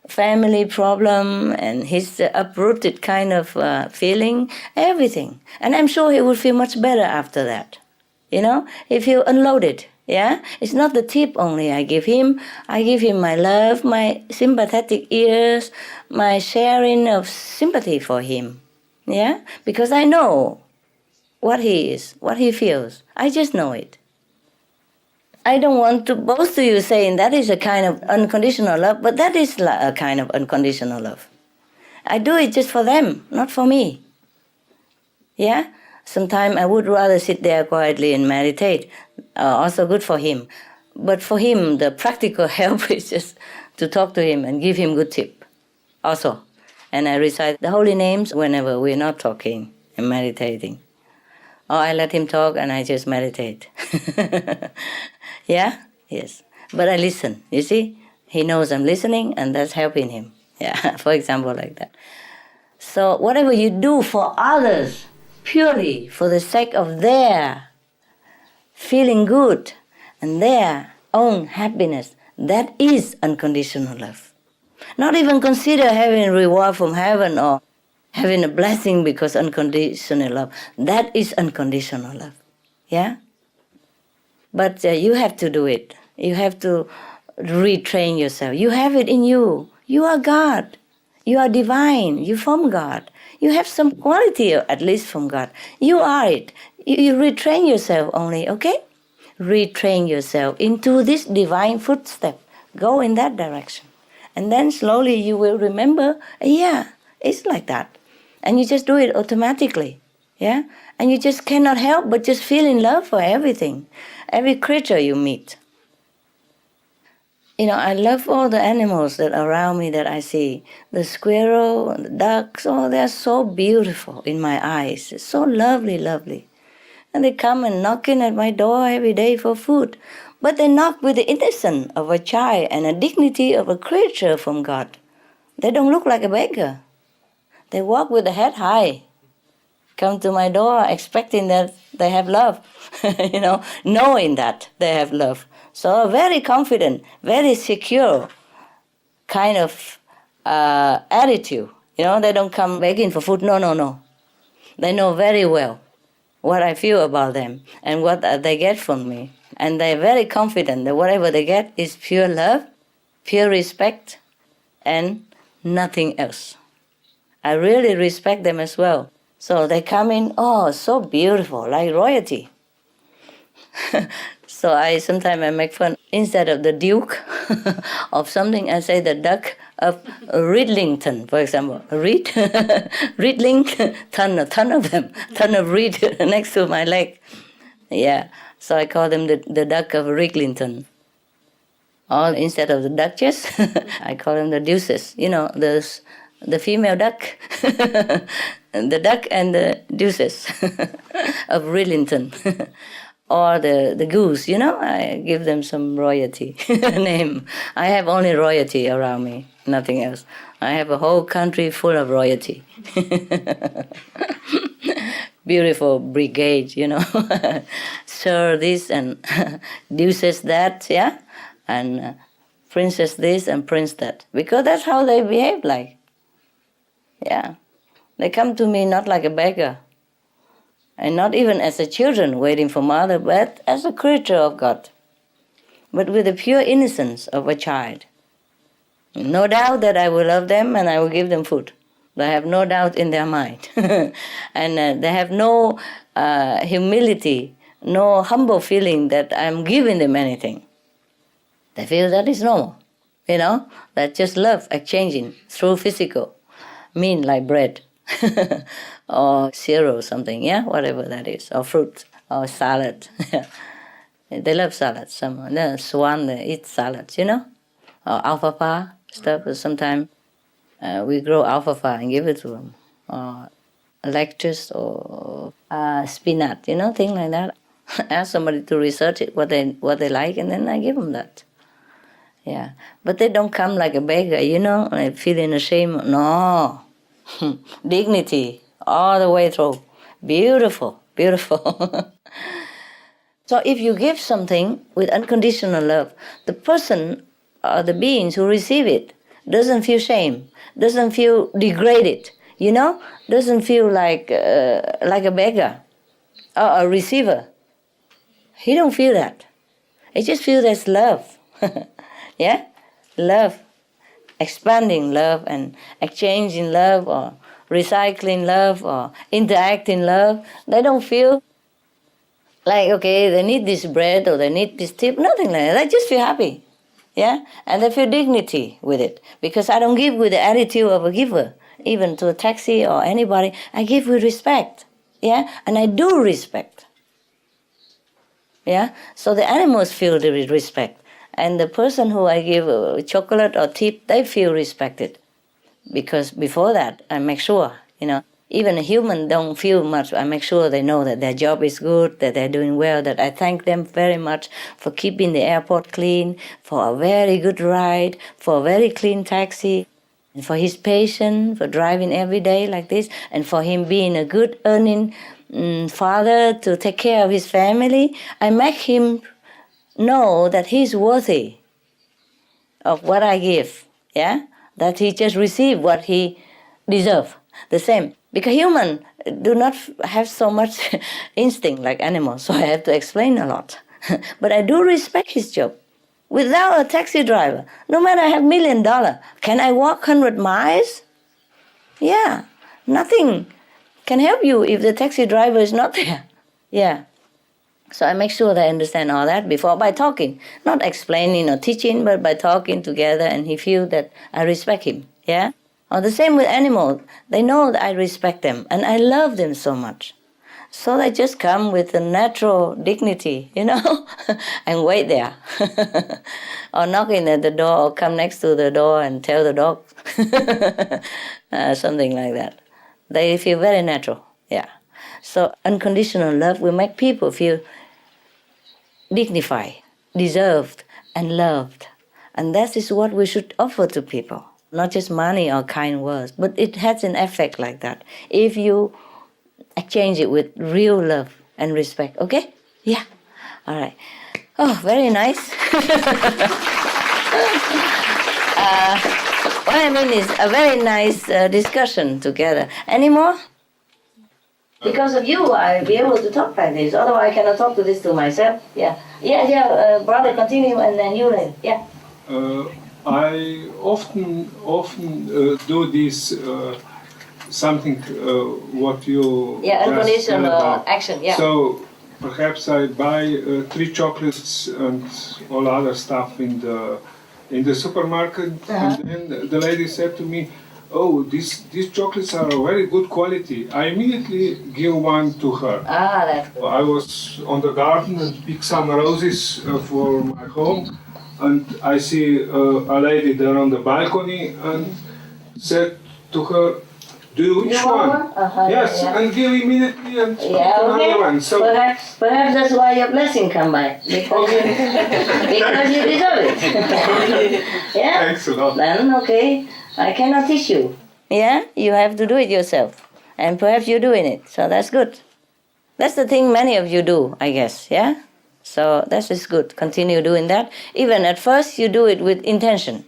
family problem and his uprooted kind of feeling, everything. And I'm sure he will feel much better after that. You know, he feel unloaded. Yeah, it's not the tip only I give him. I give him my love, my sympathetic ears, my sharing of sympathy for him. Yeah, because I know what he is, what he feels. I just know it. I don't want to boast to you saying that is a kind of unconditional love, but that is a kind of unconditional love. I do it just for them, not for me. Yeah? Sometimes I would rather sit there quietly and meditate. Also good for him. But for him, the practical help is just to talk to him and give him good tip also. And I recite the holy names whenever we're not talking and meditating. Or I let him talk and I just meditate. Yeah? Yes. But I listen, you see? He knows I'm listening and that's helping him. Yeah, for example, like that. So whatever you do for others, purely for the sake of their feeling good and their own happiness, that is unconditional love. Not even consider having reward from heaven or having a blessing because unconditional love. That is unconditional love. Yeah? But you have to do it. You have to retrain yourself. You have it in you. You are God. You are divine. You're from God. You have some quality, at least from God. You are it. You retrain yourself only, okay? Retrain yourself into this divine footstep. Go in that direction. And then slowly you will remember, yeah, it's like that. And you just do it automatically, yeah? And you just cannot help but just feel in love for everything, every creature you meet. You know, I love all the animals that are around me that I see. The squirrel, and the ducks, oh, they're so beautiful in my eyes. It's so lovely, lovely. And they come and knocking at my door every day for food. But they knock with the innocence of a child and a dignity of a creature from God. They don't look like a beggar. They walk with the head high. Come to my door expecting that they have love, you know, knowing that they have love. So a very confident, very secure kind of attitude. You know, they don't come begging for food. No, no, no. They know very well what I feel about them and what they get from me. And they're very confident that whatever they get is pure love, pure respect, and nothing else. I really respect them as well. So they come in, oh, so beautiful, like royalty. So sometimes I make fun. Instead of the Duke of something, I say the Duck of Ridlington, for example. Ridlington, a ton of them, ton of reed next to my leg. Yeah, so I call them the Duck of Ridlington. Or instead of the Duchess, I call them the Deuces. You know, the female duck, the duck and the deuces of Ridlington. Or the goose, you know, I give them some royalty name. I have only royalty around me, nothing else. I have a whole country full of royalty. Beautiful brigade, you know. Sir this and deuces that, yeah? And princess this and prince that. Because that's how they behave like. Yeah. They come to me not like a beggar. And not even as a children waiting for mother, but as a creature of God. But with the pure innocence of a child. No doubt that I will love them and I will give them food. They have no doubt in their mind. And they have no humility, no humble feeling that I'm giving them anything. They feel that is normal. You know, that's just love exchanging through physical. Mean like bread. Or cereal or something, yeah, whatever that is, or fruit, or salad. They love salad. Some the swan they eat salads, you know, or alfalfa stuff. Sometimes we grow alfalfa and give it to them, or lettuce or spinach, you know, things like that. Ask somebody to research it, what they like, and then I give them that. Yeah, but they don't come like a beggar, like feeling ashamed. No, dignity all the way through. Beautiful, beautiful. So if you give something with unconditional love, the person or the beings who receive it doesn't feel shame, doesn't feel degraded, doesn't feel like a beggar or a receiver. He don't feel that. He just feels there's love. Yeah? Love. Expanding love and exchanging love or recycling love or interacting love. They don't feel like, okay, they need this bread or they need this tip, nothing like that. They just feel happy, yeah? And they feel dignity with it. Because I don't give with the attitude of a giver, even to a taxi or anybody. I give with respect, yeah? And I do respect, yeah? So the animals feel the respect. And the person who I give chocolate or tip, they feel respected. Because before that, I make sure, even a human don't feel much. I make sure they know that their job is good, that they're doing well, that I thank them very much for keeping the airport clean, for a very good ride, for a very clean taxi, and for his patience, for driving every day like this, and for him being a good earning father to take care of his family. I make him know that he's worthy of what I give, yeah? That he just received what he deserves, the same. Because humans do not have so much instinct like animals, so I have to explain a lot. But I do respect his job. Without a taxi driver, no matter I have $1 million, can I walk 100 miles? Yeah, nothing can help you if the taxi driver is not there. Yeah. So I make sure they understand all that before by talking, not explaining or teaching, but by talking together, and he feels that I respect him. Yeah. Or the same with animals. They know that I respect them and I love them so much. So they just come with a natural dignity, and wait there. Or knocking at the door or come next to the door and tell the dog. Something like that. They feel very natural. Yeah. So unconditional love will make people feel dignified, deserved, and loved. And that is what we should offer to people. Not just money or kind words, but it has an effect like that. If you exchange it with real love and respect, okay? Yeah. All right. Oh, very nice. What I mean is a very nice discussion together. Any more? Because of you, I'll be able to talk like this. Otherwise, I cannot talk to this to myself. Yeah. Brother, continue, and then you later. Yeah. I often do this something what you unconditional about. action. Yeah. So perhaps I buy 3 chocolates and all other stuff in the supermarket, and then the lady said to me, "Oh, these chocolates are of very good quality." I immediately give one to her. That's good. I was on the garden and picked some roses for my home, and I see a lady there on the balcony and said to her, "Do you wish one?" Yes, yeah. and give immediately and Okay. one. So perhaps that's why your blessing come by, because you deserve it. Yeah. Thanks a lot. Then okay, I cannot teach you. Yeah, you have to do it yourself, and perhaps you're doing it, so that's good. That's the thing many of you do, I guess. Yeah. So that is good. Continue doing that. Even at first, you do it with intention.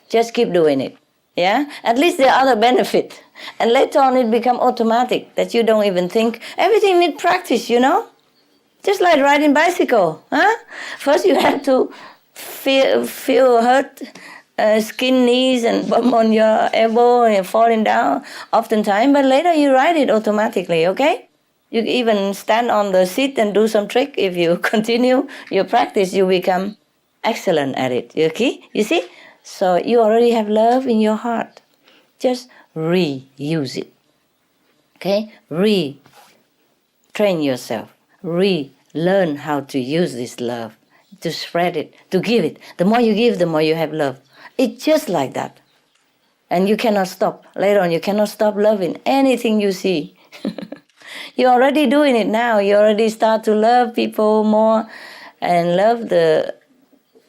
Just keep doing it. Yeah? At least there are other benefits. And later on, it becomes automatic that you don't even think. Everything needs practice, Just like riding bicycle. Huh? First, you have to feel hurt, skin, knees, and bump on your elbow and falling down oftentimes. But later, you ride it automatically, okay? You even stand on the seat and do some trick. If you continue your practice, you become excellent at it. Okay? You see? So you already have love in your heart. Just reuse it. Okay? Train yourself. Learn how to use this love, to spread it, to give it. The more you give, the more you have love. It's just like that. And you cannot stop. Later on, you cannot stop loving anything you see. You're already doing it now. You already start to love people more and love the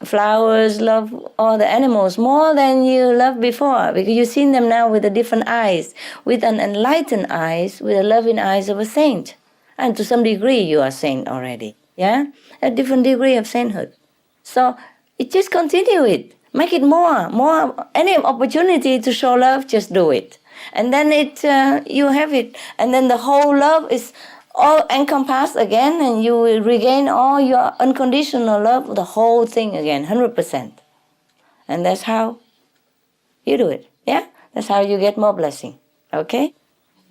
flowers, love all the animals more than you loved before, because you've seen them now with a different eyes, with an enlightened eyes, with the loving eyes of a saint. And to some degree you are saint already, yeah? A different degree of sainthood. So it just continue it. Make it more. Any opportunity to show love, just do it. And then you have it. And then the whole love is all encompassed again, and you will regain all your unconditional love, the whole thing again, 100%. And that's how you do it, yeah? That's how you get more blessing, okay?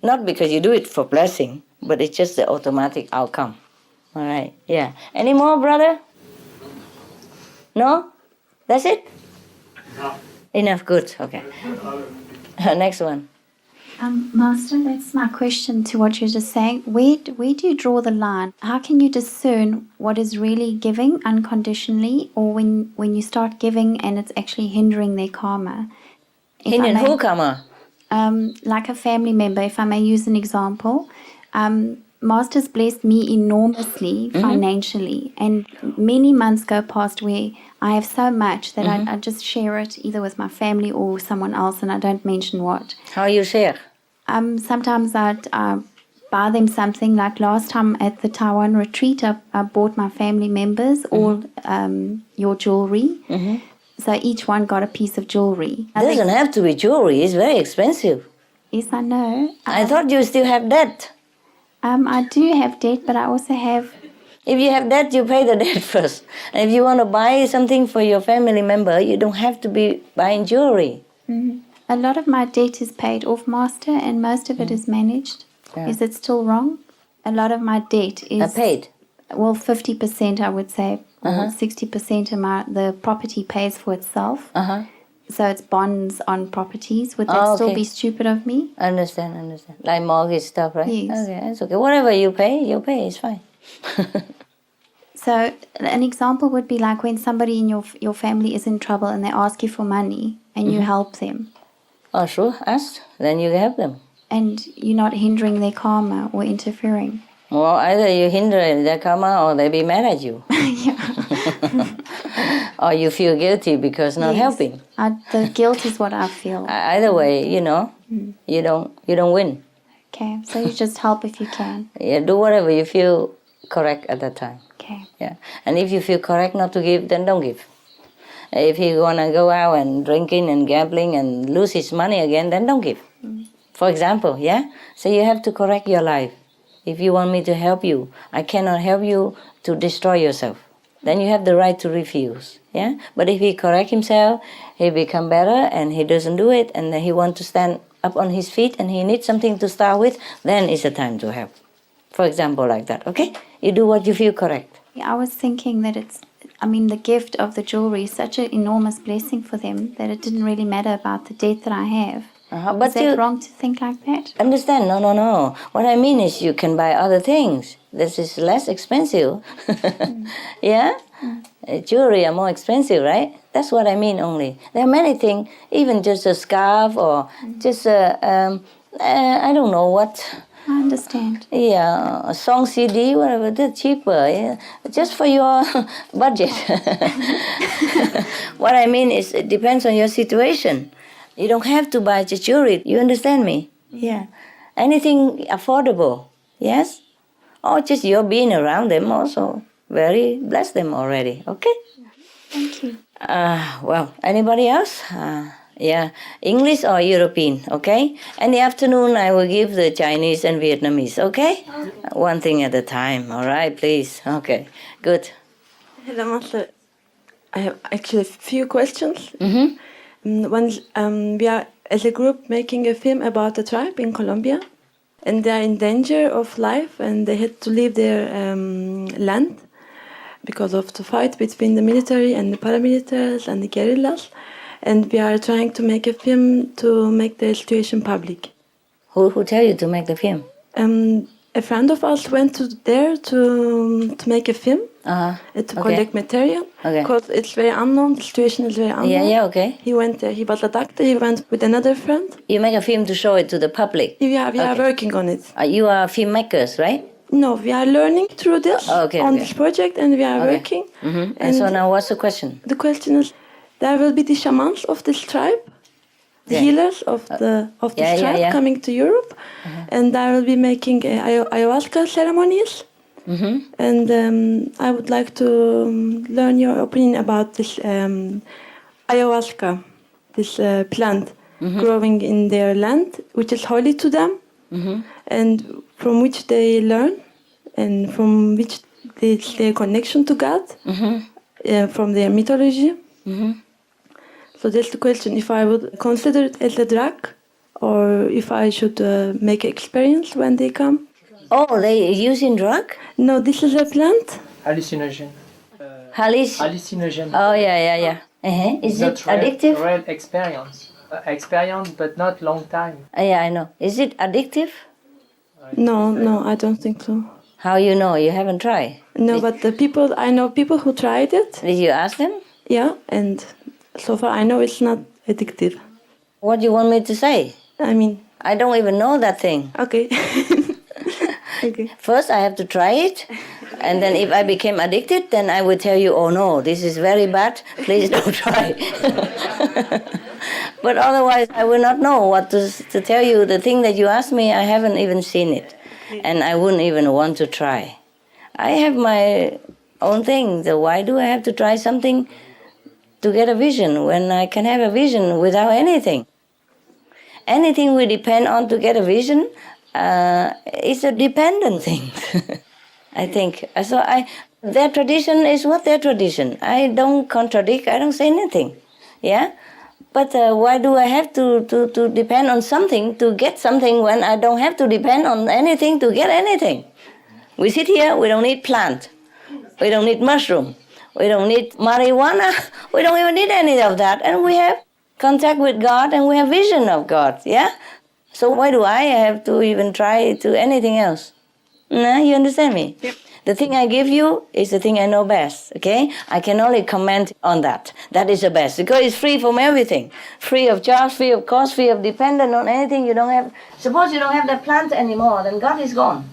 Not because you do it for blessing, but it's just the automatic outcome. All right, yeah. Any more, brother? No? That's it? No. Enough, good, okay. Next one. Master, that's my question to what you're just saying. Where do you draw the line? How can you discern what is really giving unconditionally, or when you start giving and it's actually hindering their karma? Hindering who karma? Like a family member, if I may use an example. Master's blessed me enormously financially, and many months go past where I have so much that I just share it either with my family or someone else, and I don't mention what. How you share? Sometimes I'd buy them something. Like last time at the Taiwan retreat, I bought my family members all your jewelry. So each one got a piece of jewelry. It doesn't have to be jewelry. It's very expensive. Yes, I know. I thought you still have debt. I do have debt, but I also have... If you have debt, you pay the debt first. And if you want to buy something for your family member, you don't have to be buying jewelry. A lot of my debt is paid off, Master, and most of it is managed. Yeah. Is it still wrong? A lot of my debt is... paid? Well, 50% I would say, or 60% of the property pays for itself. So it's bonds on properties. Would that still be stupid of me? Understand. Like mortgage stuff, right? Yes. Okay, it's okay. Whatever you pay, it's fine. So an example would be like when somebody in your family is in trouble and they ask you for money and you help them. Oh, sure. Ask. Then you help them. And you're not hindering their karma or interfering. Well, either you hinder their karma or they be mad at you. Or you feel guilty because not helping. The guilt is what I feel. Either way, you don't win. Okay, so you just help if you can. Yeah, do whatever you feel correct at that time. Okay. Yeah, and if you feel correct not to give, then don't give. If you wanna go out and drinking and gambling and lose his money again, then don't give. For example, yeah. So you have to correct your life. If you want me to help you, I cannot help you to destroy yourself. Then you have the right to refuse, yeah? But if he correct himself, he become better and he doesn't do it, and then he want to stand up on his feet and he needs something to start with, then it's the time to help. For example, like that, okay? You do what you feel correct. I was thinking that the gift of the jewelry is such an enormous blessing for them that it didn't really matter about the debt that I have. But is that wrong to think like that? Understand? No. What I mean is you can buy other things. This is less expensive. Yeah? Jewelry are more expensive, right? That's what I mean only. There are many things, even just a scarf or just I don't know what. I understand. Yeah, a song CD, whatever, they're cheaper. Yeah? Just for your budget. What I mean is it depends on your situation. You don't have to buy just jewelry. You understand me? Yeah. Anything affordable, yes? Or just your being around them also. Very bless them already, okay? Thank you. Well, anybody else? Yeah, English or European, okay? In the afternoon, I will give the Chinese and Vietnamese, okay? One thing at a time, all right, please? Okay, good. Hello, Master. I have actually a few questions. When we are, as a group, making a film about a tribe in Colombia, and they are in danger of life, and they had to leave their land because of the fight between the military and the paramilitaries and the guerrillas. And we are trying to make a film to make the situation public. Who tell you to make the film? a friend of us went there to make a film, to collect material, because it's very unknown, the situation is very unknown. Yeah, okay. He went there, he was a doctor, he went with another friend. You make a film to show it to the public? Yeah, we are working on it. You are filmmakers, right? No, we are learning through this on this project, and we are working. And so now what's the question? The question is, there will be the shamans of this tribe, the healers of this tribe coming to Europe, and I will be making ayahuasca ceremonies. And I would like to learn your opinion about this ayahuasca, this plant growing in their land, which is holy to them, and from which they learn, and from which their connection to God, from their mythology. So that's the question, if I would consider it as a drug, or if I should make an experience when they come. Oh, they using drug? No, this is a plant. Hallucinogen. Hallucinogen. Oh, yeah. Is it addictive? Real experience, but not long time. Yeah, I know. Is it addictive? No, I don't think so. How you know? You haven't tried? No, but I know people who tried it. Did you ask them? Yeah, and so far I know it's not addictive. What do you want me to say? I don't even know that thing. Okay. Okay. First I have to try it, and then if I became addicted, then I would tell you, oh no, this is very bad, please don't try. But otherwise I will not know what to tell you. The thing that you asked me, I haven't even seen it, and I wouldn't even want to try. I have my own thing, so why do I have to try something to get a vision when I can have a vision without anything? Anything we depend on to get a vision, it's a dependent thing, I think. So their tradition is what their tradition. I don't contradict, I don't say anything, yeah? But why do I have to depend on something to get something when I don't have to depend on anything to get anything? We sit here, we don't need plant, we don't need mushroom, we don't need marijuana, we don't even need any of that, and we have contact with God and we have vision of God, yeah? So why do I have to even try to anything else? No, you understand me? Yep. The thing I give you is the thing I know best, okay? I can only comment on that. That is the best, because it's free from everything. Free of charge, free of cost, free of dependent on anything you don't have. Suppose you don't have that plant anymore, then God is gone.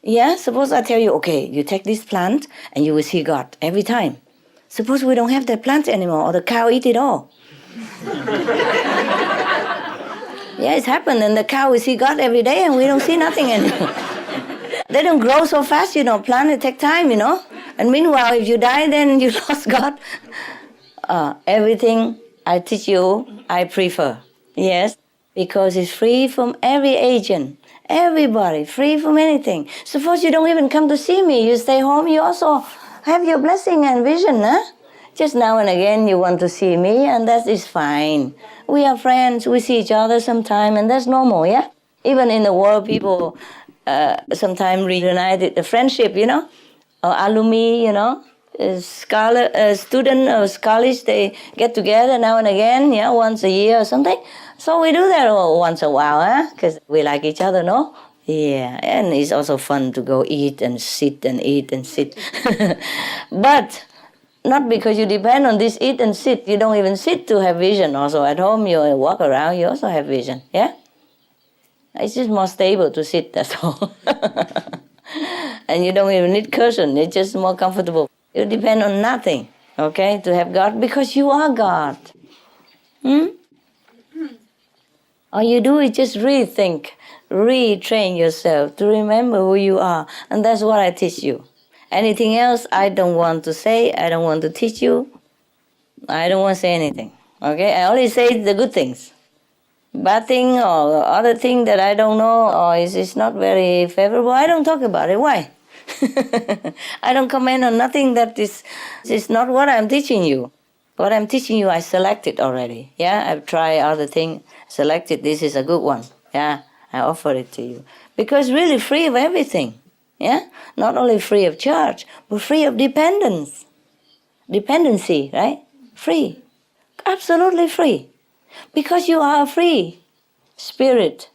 Yeah, suppose I tell you, okay, you take this plant and you will see God every time. Suppose we don't have that plant anymore, or the cow eat it all. Yeah, it's happened, and the cow will see God every day and we don't see nothing anymore. They don't grow so fast, plant it take time, And meanwhile, if you die, then you lost God. Everything I teach you, I prefer. Yes, because it's free from every agent, everybody, free from anything. Suppose you don't even come to see me, you stay home, you also have your blessing and vision, huh? Just now and again you want to see me, and that is fine. We are friends, we see each other sometime, and that's normal, yeah? Even in the world, people sometimes reunited the friendship, or alumni, student or scholars, they get together now and again, yeah, once a year or something. So we do that once a while, huh? Because we like each other, no? Yeah, and it's also fun to go eat and sit and eat and sit. But not because you depend on this eat and sit. You don't even sit to have vision. Also at home, you walk around, you also have vision. Yeah? It's just more stable to sit, that's all. And you don't even need cushion. It's just more comfortable. You depend on nothing, okay, to have God, because you are God. All you do is just rethink, retrain yourself to remember who you are. And that's what I teach you. Anything else, I don't want to say, I don't want to teach you. I don't want to say anything, okay? I only say the good things. Bad thing or other thing that I don't know or is not very favorable, I don't talk about it. Why? I don't comment on nothing that is not what I'm teaching you. What I'm teaching you, I selected already. Yeah, I've tried other things, selected, this is a good one. Yeah, I offer it to you. Because really free of everything. Yeah, not only free of charge, but free of dependence. Dependency, right? Free. Absolutely free. Because you are a free spirit.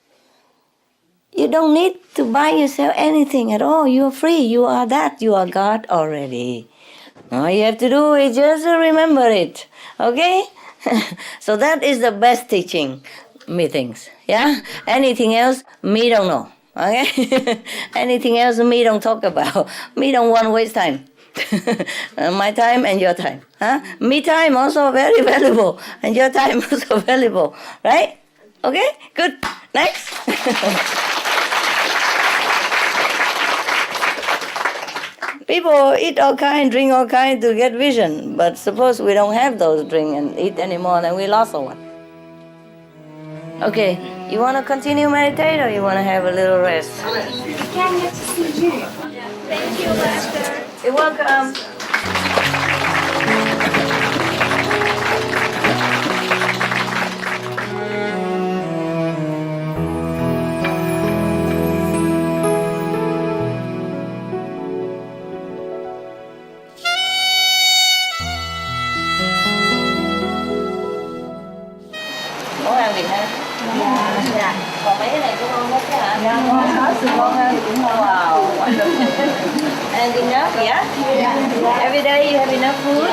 You don't need to buy yourself anything at all. You are free. You are that. You are God already. All you have to do is just remember it. Okay? So that is the best teaching meetings. Yeah? Anything else, me don't know. Okay? Anything else, me don't talk about. Me don't want to waste time. My time and your time. Huh? Me time also very valuable. And your time also valuable. Right? Okay? Good. Next. People eat all kind, drink all kind to get vision. But suppose we don't have those drink and eat anymore, then we lost all one. Okay, you want to continue meditate or you want to have a little rest? Thank you, Master. You're welcome. Ngon ăn Việt Nam? Dạ. Còn mấy cái này cũng ngon hết chứ hả? Dạ, ngon hết. Ngon hơn. Wow, wonderful. And enough, yeah? Every day you have enough food?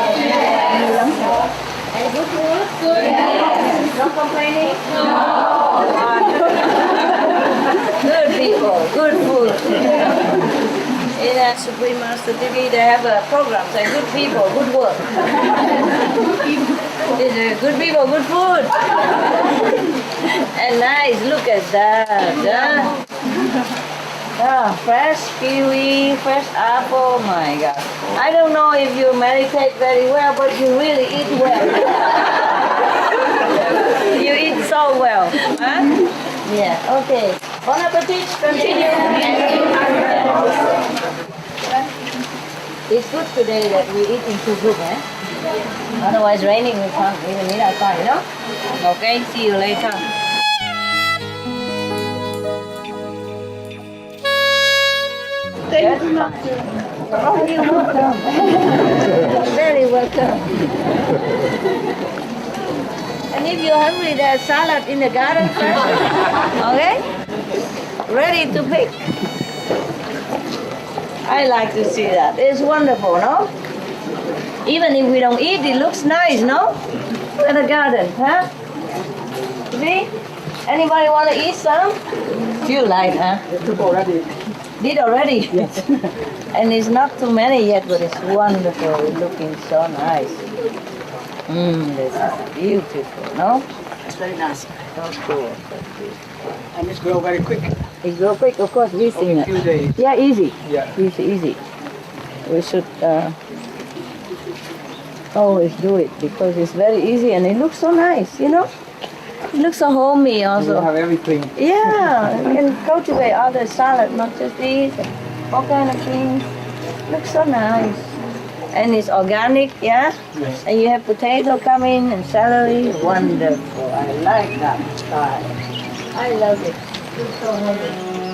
And good food? Good. No complaining? No. Good people, good food. In a Supreme Master TV, they have a program saying good people, good work. Good people, good food. And nice, look at that. Fresh kiwi, fresh apple, my God. I don't know if you meditate very well, but you really eat well. You eat so well. Huh? Yeah, okay. Bon appetit, continue. It's good today that we eat in two groups, eh? Otherwise raining we can't even eat outside, you know? Okay, see you later. Thank you, Master. Oh, you're welcome. Very welcome. And if you're hungry, there's salad in the garden first. Okay? Ready to pick. I like to see that. It's wonderful, no? Even if we don't eat, it looks nice, no? In the garden, huh? See? Anybody want to eat some? You like, huh? Already. Did already? Yes. And it's not too many yet, but it's wonderful. It's looking so nice. This is beautiful, no? It's very nice. So cool, so cool. And it's grow very quick. It grow quick, of course, we've seen it. A few days. Yeah, easy. Yeah. Easy. We should always do it because it's very easy and it looks so nice, you know? It looks so homey also. You have everything. Yeah, you can cultivate other salad, not just these, all kind of things. Looks so nice. And it's organic, yeah? Yes. And you have potato coming and celery. Wonderful. I like that style. I love it. It's so homey.